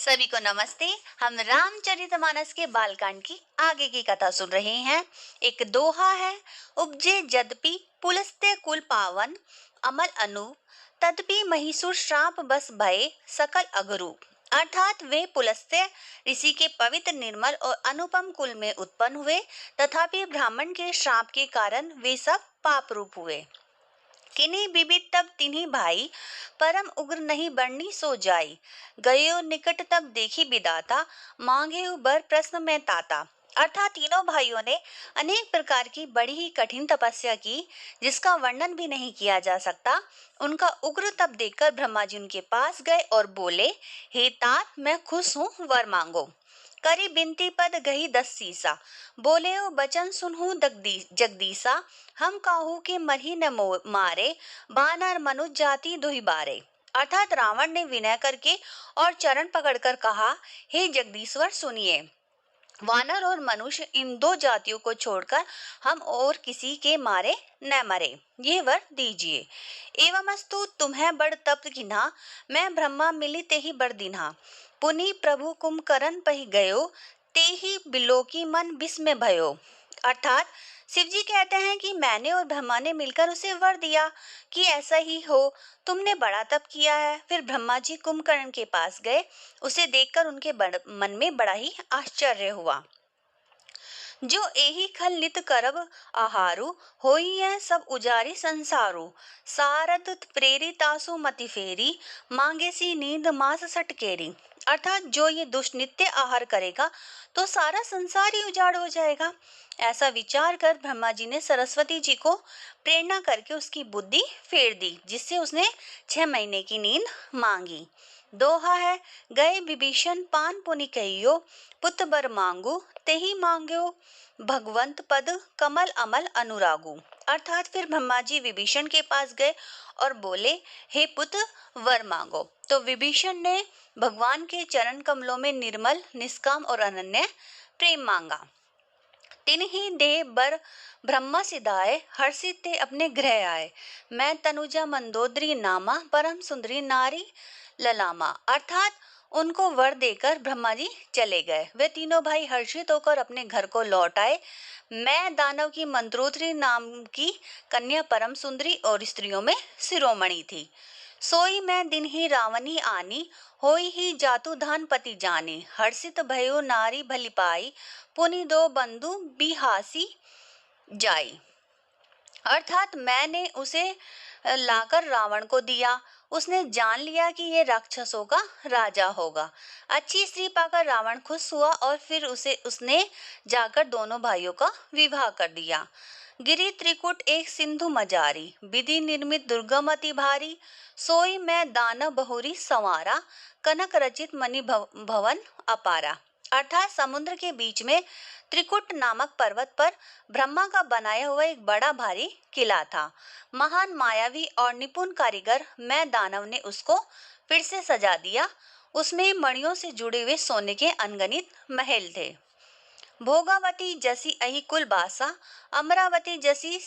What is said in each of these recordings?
सभी को नमस्ते। हम रामचरितमानस के बालकांड की आगे की कथा सुन रहे हैं। एक दोहा है, उपजे यद्यपि पुलस्त्य कुल पावन, अमल अनूप तदपि महिषुर श्राप बस भये सकल अगरूप। अर्थात वे पुलस्त्य ऋषि के पवित्र निर्मल और अनुपम कुल में उत्पन्न हुए, तथापि ब्राह्मण के श्राप के कारण वे सब पाप रूप हुए। किन्हीं विविध तब तिन्हीं भाई, परम उग्र नहीं बरनी सो जाई। गयो निकट तब देखी विदाता, मांगे बर प्रश्न में ताता। अर्थात तीनों भाइयों ने अनेक प्रकार की बड़ी ही कठिन तपस्या की, जिसका वर्णन भी नहीं किया जा सकता। उनका उग्र तप देखकर ब्रह्मा जी उनके पास गए और बोले, हे तात, मैं खुश हूँ, वर मांगो। करी बिनती पद गही 10 सीसा, बोले ओ बचन सुनहु जगदीसा। हम काहू के मरही न मारे, बानर मनुज जाति दुहि बारे। अर्थात रावण ने विनय करके और चरण पकड़कर कहा, हे जगदीश्वर सुनिए, वानर और मनुष्य इन दो जातियों को छोड़कर हम और किसी के मारे न मरे, ये वर दीजिए। एवमस्तु तुम्हें बड़ तप्त किन्हा, मैं ब्रह्मा मिली ते ही बड़ दिन्हा। पुनि प्रभु कुंभकर्ण पहि गयो, ते ही बिलोकी मन विस्मय भयो। अर्थात शिव जी कहते हैं कि मैंने और ब्रह्मा ने मिलकर उसे वर दिया कि ऐसा ही हो। तुमने बड़ा तप किया है। फिर ब्रह्मा जी कुंभकर्ण के पास गए। उसे देखकर उनके मन में बड़ा ही आश्चर्य हुआ। जो एही खल नित करब आहारु, होई है सब उजारी संसारु। सारद प्रेरितासु मति फेरी, मांगे सी नींद मास सटकेरी। अर्थात जो ये दुष्ट नित्य आहार करेगा तो सारा संसार ही उजाड़ हो जाएगा। ऐसा विचार कर ब्रह्मा जी ने सरस्वती जी को प्रेरणा करके उसकी बुद्धि फेर दी, जिससे उसने 6 महीने की नींद मांगी। दोहा है, गए विभीषण पान पुनि कहियो, पुत्र बर मांगू तेहि मांग्यो, भगवंत पद कमल अमल अनुरागु। अर्थात फिर ब्रह्मा जी विभीषण के पास गए और बोले, हे पुत्र वर मांगो। तो विभीषण ने भगवान के चरण कमलों में निर्मल, निष्काम और अनन्य प्रेम मांगा। तिन ही देह बर ब्रह्मा सिधाए, हर्षित ते अपने गृह आए। मैं तनुजा मंदोदरी नामा, परम सुंदरी नारी ललामा। अर्थात उनको वर देकर ब्रह्मा जी चले गए। वे तीनों भाई हर्षित होकर अपने घर को लौट आए। मैं दानव की मंत्रोदरी नाम की कन्या परम सुंदरी और स्त्रियों में शिरोमणि थी। सोई मैं दिन ही रावणी आनी, होई ही जातु धान पति जानी। हर्षित भयो नारी भली पाई, पुनि दो बंधु बिहासी जाई। अर्थात मैंने उसे लाकर रावण को दिया। उसने जान लिया कि ये राक्षसों का राजा होगा। अच्छी स्त्री पाकर रावण खुश हुआ और फिर उसने जाकर दोनों भाइयों का विवाह कर दिया। गिरी त्रिकुट एक सिंधु मजारी, विधि निर्मित दुर्गम अति भारी। सोई मैं दानव बहुरी संवारा, कनक रचित मणि भवन अपारा। अर्थात समुद्र के बीच में त्रिकुट नामक पर्वत पर ब्रह्मा का बनाया हुआ एक बड़ा भारी किला था। महान मायावी और निपुण कारीगर मैं दानव ने उसको फिर से सजा दिया। उसमें मणियों से जुड़े हुए सोने के अनगणित महल थे। भोगावती जसी अहि कुल बासा, अमरावती जसी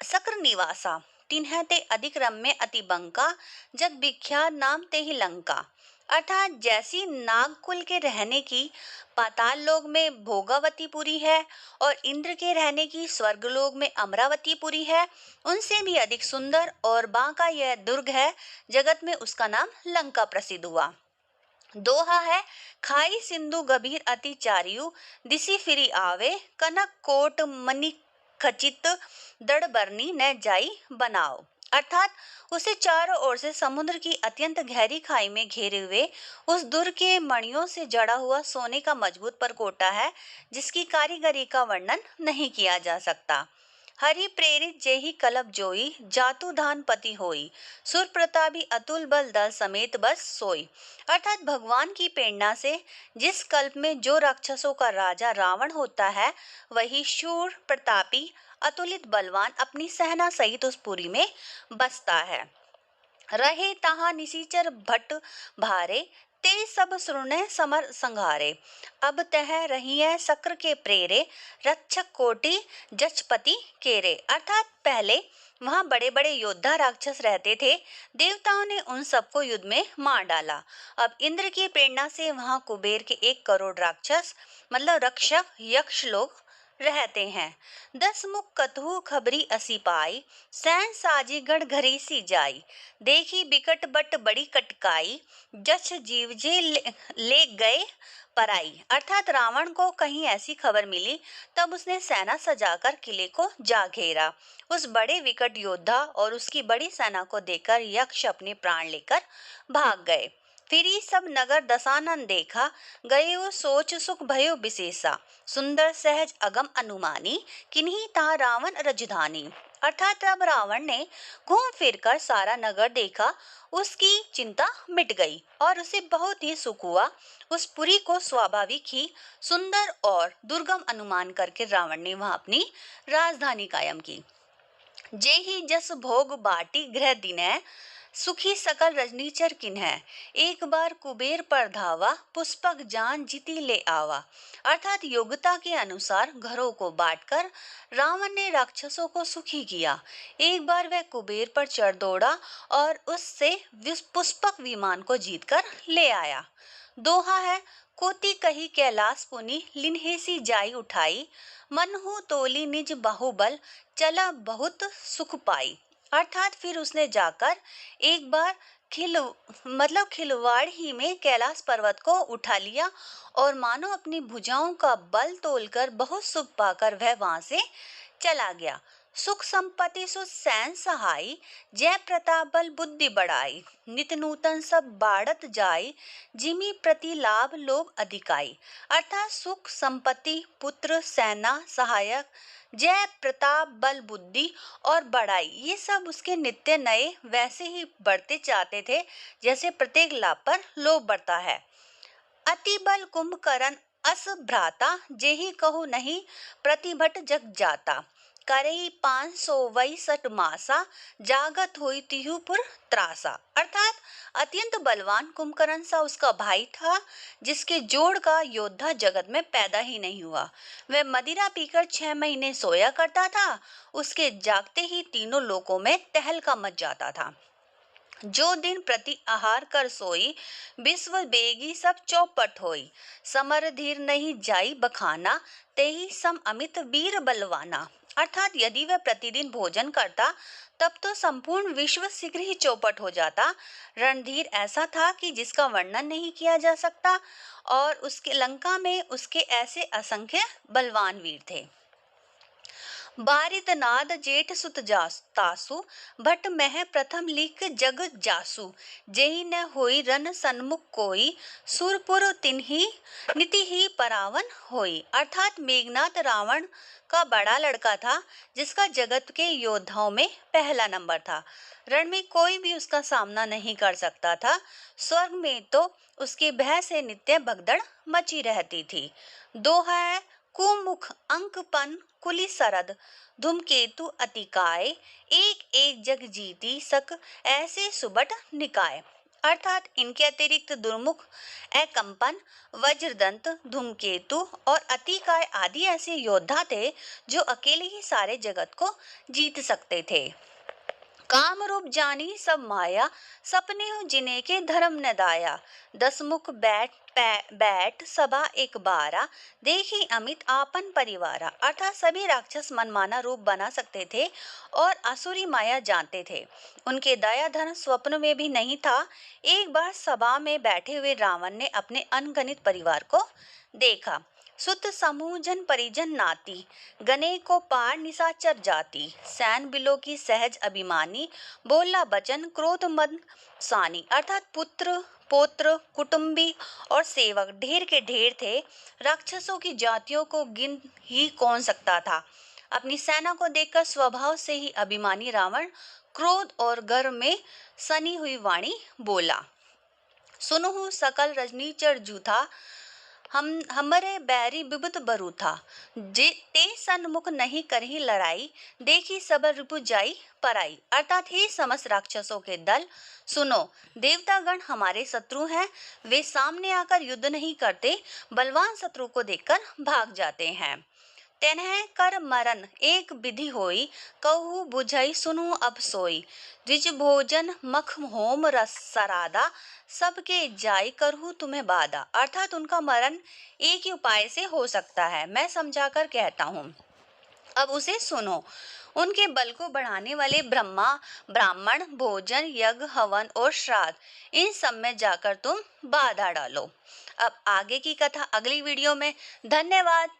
सक्र निवासा। तिन्ह ते अधिक रम्य अति बंका, जग विख्यात नाम ते ही लंका। अर्थात जैसी नागकुल के रहने की पाताल लोक में भोगावतीपुरी है और इंद्र के रहने की स्वर्गलोक में अमरावतीपुरी है, उनसे भी अधिक सुंदर और बांका यह दुर्ग है। जगत में उसका नाम लंका प्रसिद्ध हुआ। दोहा है, खाई सिंधु गभीर अति चारियु, दिसी फिरी आवे, कनक कोट मणि खचित, दड़ बरनी न जाई बनाओ। अर्थात उसे चारों ओर से समुद्र की अत्यंत गहरी खाई में घेरे हुए उस दुर्ग के मणियों से जड़ा हुआ सोने का मजबूत परकोटा है, जिसकी कारीगरी का वर्णन नहीं किया जा सकता। हरि प्रेरित जेहि कलप जोई, जातु धान पति होई, सुर प्रतापी अतुल बल दल समेत बस सोई। अर्थात भगवान की प्रेरणा से जिस कल्प में जो राक्षसों का राजा रावण होता है, वही शूर प्रतापी अतुलित बलवान अपनी सेना सहित उस पुरी में बसता है। रहे तहाँ निशिचर भट्ट भारे, ते सब सुरने समर संघारे। अब तह रहिए सक्र के प्रेरे, रक्षक कोटि जचपति केरे। अर्थात पहले वहां बड़े बड़े योद्धा राक्षस रहते थे। देवताओं ने उन सबको युद्ध में मार डाला। अब इंद्र की प्रेरणा से वहां कुबेर के 1 करोड़ राक्षस मतलब रक्षक यक्ष लोग रहते हैं। 10 मुख कतहु खबरी असी पाई, सैन साजी गढ़ घरी सी जाई, देखी बिकट बट बड़ी कटकाई, जछ जीव जे ले गए पराई। अर्थात रावण को कहीं ऐसी खबर मिली, तब उसने सेना सजाकर किले को जा घेरा। उस बड़े विकट योद्धा और उसकी बड़ी सेना को देखकर यक्ष अपने प्राण लेकर भाग गए। फिर ही सब नगर दसानन देखा, गयो सोच सुख भयो विशेषा, सुंदर सहज अगम अनुमानी, किन्हीं ता रावण रजधानी। अर्थात अब रावण ने घूम फिरकर सारा नगर देखा, उसकी चिंता मिट गई और उसे बहुत ही सुख हुआ। उस पुरी को स्वाभाविक ही सुंदर और दुर्गम अनुमान करके रावण ने वहां अपनी राजधानी कायम की। जे ही जस भोग बाटी गृह दिनै, सुखी सकल रजनीचर किन्है, एक बार कुबेर पर धावा, पुष्पक जान जीती ले आवा। अर्थात योग्यता के अनुसार घरों को बांटकर रावण ने राक्षसों को सुखी किया। एक बार वह कुबेर पर चढ़ दौड़ा और उससे पुष्पक विमान को जीतकर ले आया। दोहा है, कोति कही कैलाश पुनि लिन्हेसी जाई उठाई, मनहु तोली निज बाहुबल, चला बहुत सुख पाई। अर्थात फिर उसने जाकर एक बार खिलवाड़ ही में कैलाश पर्वत को उठा लिया और मानो अपनी भुजाओं का बल तोलकर बहुत सुख पाकर वह वहां से चला गया। सुख संपत्ति सु सैन सहाई, जय प्रताप बल बुद्धि बढ़ाई, नित नूतन सब बाढ़त जाई, जिमी प्रति लाभ लोभ अधिकाई। अर्थात सुख संपत्ति पुत्र सेना सहायक जय प्रताप बल बुद्धि और बढ़ाई, ये सब उसके नित्य नए वैसे ही बढ़ते चाहते थे जैसे प्रत्येक लाभ पर लोभ बढ़ता है। अति बल कुंभकर्ण अस भ्राता, जेहि कहु नहीं प्रतिभट जग जाता, करई 562 मासा, जागत हुई तिहुपुर त्रासा। अर्थात अत्यंत बलवान कुंभकर्ण सा उसका भाई था, जिसके जोड़ का योद्धा जगत में पैदा ही नहीं हुआ। वह मदिरा पीकर 6 महीने सोया करता था, उसके जागते ही तीनों लोकों में तहलका मच जाता था। जो दिन प्रति आहार कर सोई, विश्व बेगी सब चौपट होई, समर धीर नहीं जाई बखाना, तेहि सम अमित वीर बलवाना। अर्थात यदि वह प्रतिदिन भोजन करता तब तो संपूर्ण विश्व शीघ्र ही चौपट हो जाता। रणधीर ऐसा था कि जिसका वर्णन नहीं किया जा सकता और उसके लंका में उसके ऐसे असंख्य बलवान वीर थे। बारित नाद जेठ सुत तासु, भट मह प्रथम लिख जग जासु, जेहि न होई रन सन्मुख कोई, सुरपुर तिन्हि नीति ही परावन होई। अर्थात मेघनाथ रावण का बड़ा लड़का था, जिसका जगत के योद्धाओं में पहला नंबर था। रण में कोई भी उसका सामना नहीं कर सकता था। स्वर्ग में तो उसके भय से नित्य भगदड़ मची रहती थी। दोहा है, कुमुख अंकपन कुली सरद, धूमकेतु अतिकाय, एक एक जग जीती सक, ऐसे सुबट निकाय। अर्थात इनके अतिरिक्त दुर्मुख अकंपन वज्रदंत धूमकेतु और अतिकाय आदि ऐसे योद्धा थे जो अकेले ही सारे जगत को जीत सकते थे। काम रूप जानी सब माया, सपने हो जिने के धर्म न दाया, 10 मुख बैठ सभा एक बारा, देखी अमित आपन परिवारा। अर्थात सभी राक्षस मनमाना रूप बना सकते थे और असुरी माया जानते थे। उनके दया धर्म स्वप्न में भी नहीं था। एक बार सभा में बैठे हुए रावण ने अपने अनगणित परिवार को देखा। सुत समूह जन परिजन नाती, गने को पार निशाचर जाति, सैन बिलो की सहज अभिमानी, बोला बचन क्रोध मद सानी। अर्थात पुत्र पौत्र कुटुंबी और सेवक ढेर के ढेर थे। राक्षसों की जातियों को गिन ही कौन सकता था। अपनी सेना को देखकर स्वभाव से ही अभिमानी रावण क्रोध और गर्व में सनी हुई वाणी बोला, सुनहु सकल रजनीचर जूथा, हमरे बैरी बिबुत बरू था, जे ते सन्मुख नहीं करही लड़ाई, देखी सबर रिपु जाई पराई। अर्थात हे समस्त राक्षसों के दल, सुनो, देवतागण हमारे शत्रु हैं। वे सामने आकर युद्ध नहीं करते, बलवान शत्रु को देखकर भाग जाते हैं। तेनह कर मरन एक विधि होई, कहू बुझई सुनु अब सोई। द्विज भोजन मख होम रस सरादा, सबके जाय करहु तुम्हें बादा। अर्थात उनका मरण एक ही उपाय से हो सकता है, मैं समझाकर कहता हूँ, अब उसे सुनो। उनके बल को बढ़ाने वाले ब्रह्मा, ब्राह्मण, भोजन, यज्ञ, हवन और श्राद्ध, इन सब में जाकर तुम बाधा डालो। अब आगे की कथा अगली वीडियो में। धन्यवाद।